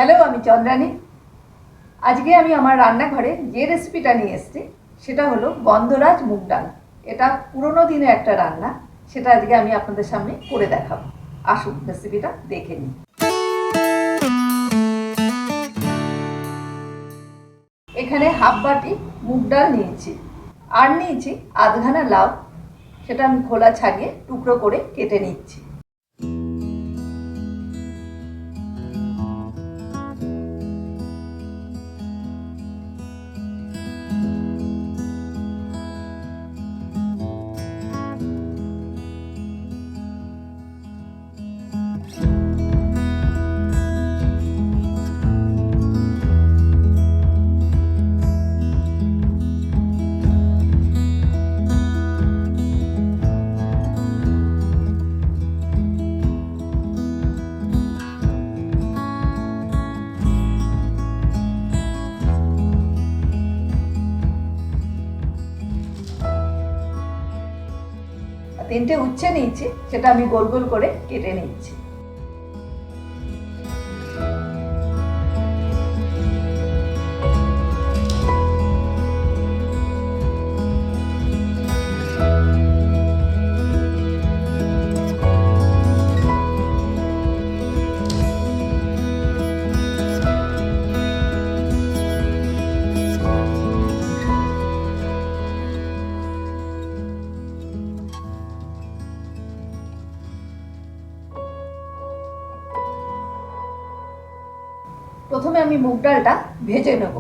Hello, আমি চন্দ্রানী। আজকে আমি আমার রান্নাঘরে যে রেসিপিটা নিয়ে এসেছি সেটা হলো গন্ধরাজ মুগ ডাল। এটা পুরোনো দিনের একটা রান্না, সেটা আজকে আমি আপনাদের সামনে করে দেখাবো। আসুন রেসিপিটা দেখে নিই। এখানে হাফ বাটি মুগ ডাল নিয়েছি, আর নিয়েছি আধখানা লাউ। সেটা আমি খোলা ছাড়িয়ে টুকরো করে কেটে নিচ্ছি। তিনটে উচ্ছে নিয়েছি, সেটা আমি গোল গোল করে কেটে নিচ্ছি। প্রথমে আমি মুগ ডালটা ভেজে নেব।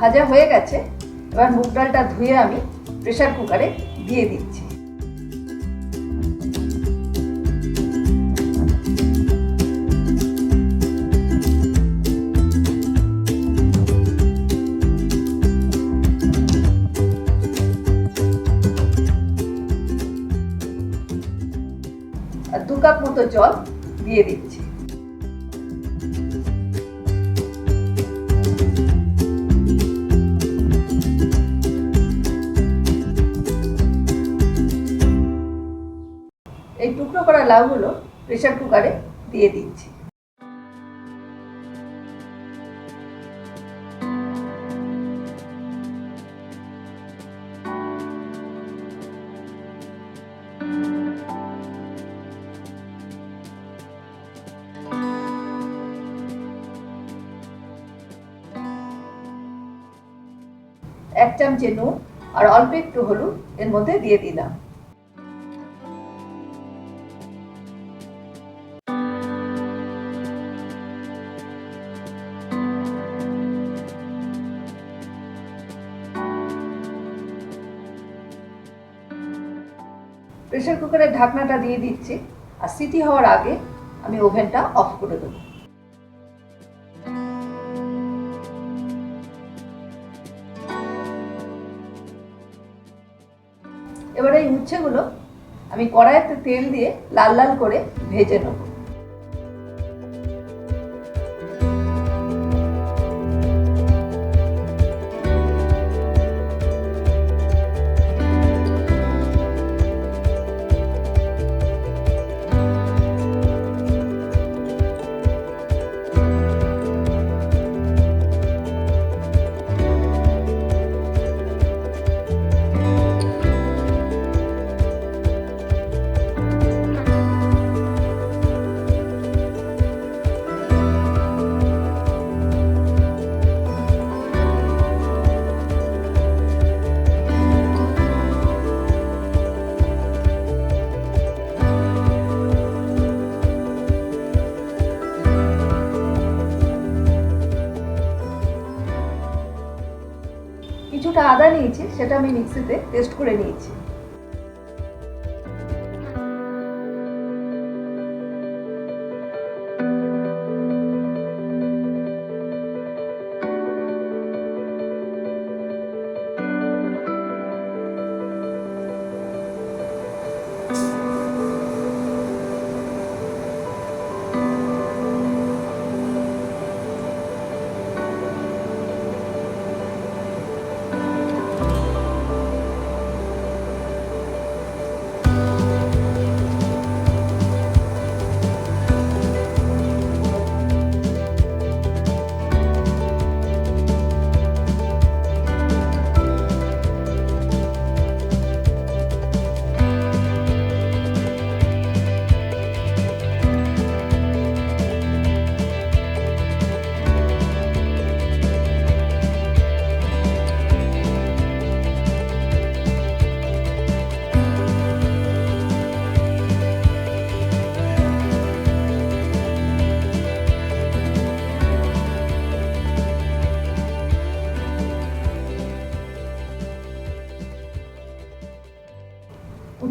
ভাজা হয়ে গেছে। এবার মুগ ডালটা ধুয়ে আমি প্রেসার কুকারে দিয়ে দিচ্ছি। আর 2 কাপ মতো জল দিয়ে দিচ্ছি। এই টুকরো করা লাউগুলো প্রেসার কুকারে দিয়ে দিচ্ছি। এক চামচে নুন আর অল্প একটু হলুদ এর মধ্যে দিয়ে দিলাম। প্রেসার কুকারের ঢাকনাটা দিয়ে দিচ্ছি, আর সিটি হওয়ার আগে আমি ওভেনটা অফ করে দেবো। এবারে এই উচ্ছেগুলো আমি কড়াইতে তেল দিয়ে লাল লাল করে ভেজে নেব। কিছুটা আদা নিয়েছি, সেটা আমি মিক্সিতে পেস্ট করে নিয়েছি।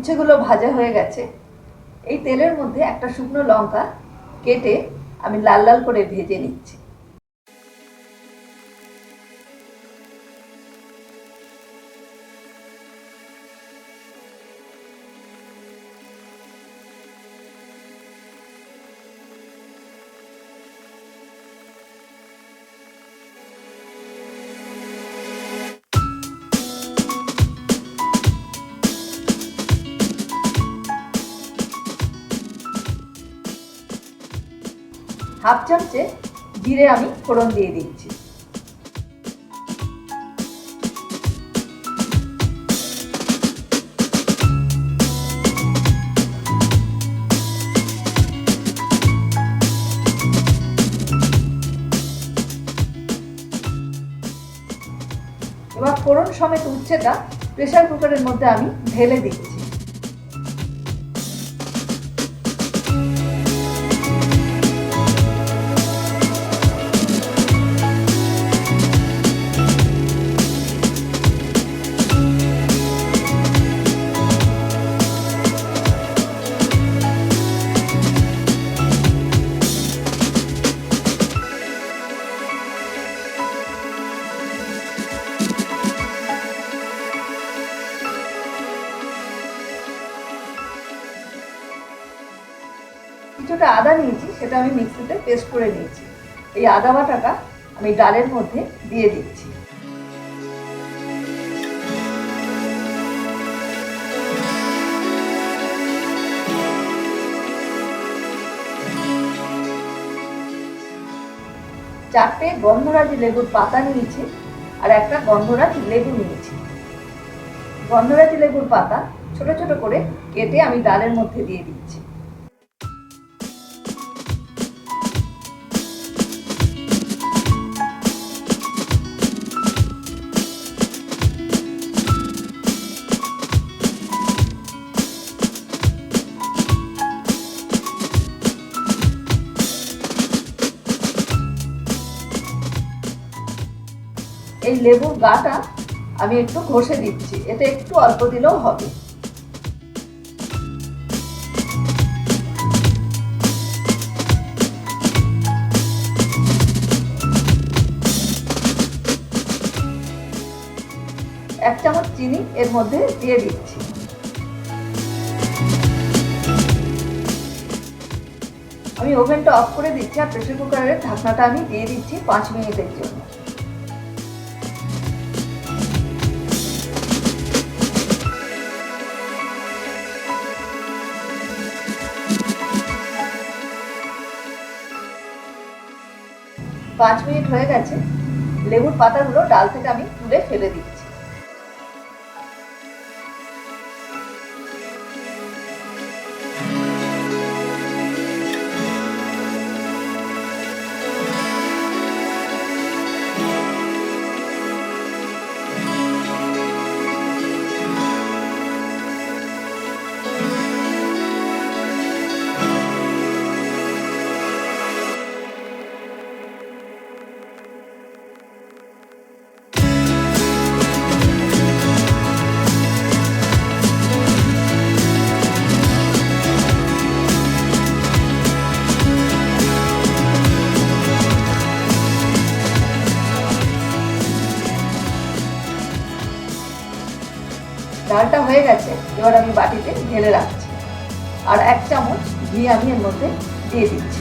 উচ্ছেগুলো ভাজা হয়ে গেছে। এই তেলের মধ্যে একটা শুকনো লঙ্কা কেটে আমি লাল লাল করে ভেজে নিচ্ছি। হাফ চামচে জিরে আমি ফোড়ন দিয়ে দিচ্ছি। এবার ফোড়ন সমেত উচ্ছেটা প্রেসার কুকারের মধ্যে আমি ঢেলে দিচ্ছি। কিছুটা আদা নিয়েছি, সেটা আমি মিক্সিতে পেস্ট করে নিয়েছি। এই আদা বাটাটা আমি ডালের মধ্যে দিয়ে দিচ্ছি। চারটে গন্ধরাজ লেবুর পাতা নিয়েছি আর একটা গন্ধরাজ লেবু নিয়েছি। গন্ধরাজ লেবুর পাতা ছোট ছোট করে কেটে আমি ডালের মধ্যে দিয়ে দিচ্ছি। এই লেবুর গাটা আমি একটু ঘষে দিচ্ছি, এটা একটু অল্প দিলেও হবে। এক চামচ চিনি এর মধ্যে দিয়ে দিচ্ছি। আমি ওভেনটা অফ করে দিচ্ছি আর প্রেসার কুকারের ঢাকনাটা আমি দিয়ে দিচ্ছি 5 মিনিটের জন্য। পাঁচ মিনিট হয়ে গেছে। লেবুর পাতাগুলো ডাল থেকে আমি তুলে ফেলে দিচ্ছি। ডালটা হয়ে গেছে, এবার আমি বাটিতে ঢেলে রাখছি আর 1 চামচ ঘি আমি এর মধ্যে দিয়ে দিচ্ছি।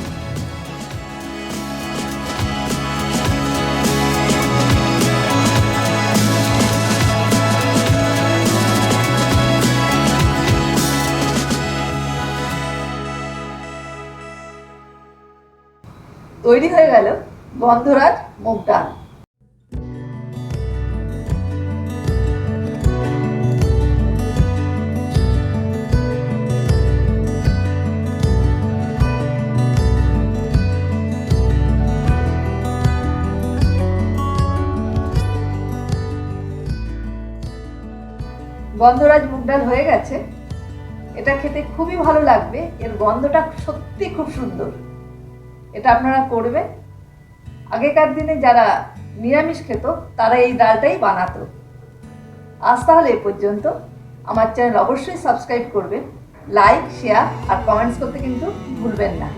তৈরি হয়ে গেল গন্ধরাজ মুগ ডাল। গন্ধরাজ মুগ ডাল হয়ে গেছে। এটা খেতে খুবই ভালো লাগবে, এর গন্ধটা সত্যি খুব সুন্দর। এটা আপনারা করবেন। আগেকার দিনে যারা নিরামিষ খেত তারা এই ডালটাই বানাতো। আজ তাহলে এ পর্যন্ত। আমার চ্যানেল অবশ্যই সাবস্ক্রাইব করবেন, লাইক, শেয়ার আর কমেন্টস করতে কিন্তু ভুলবেন না।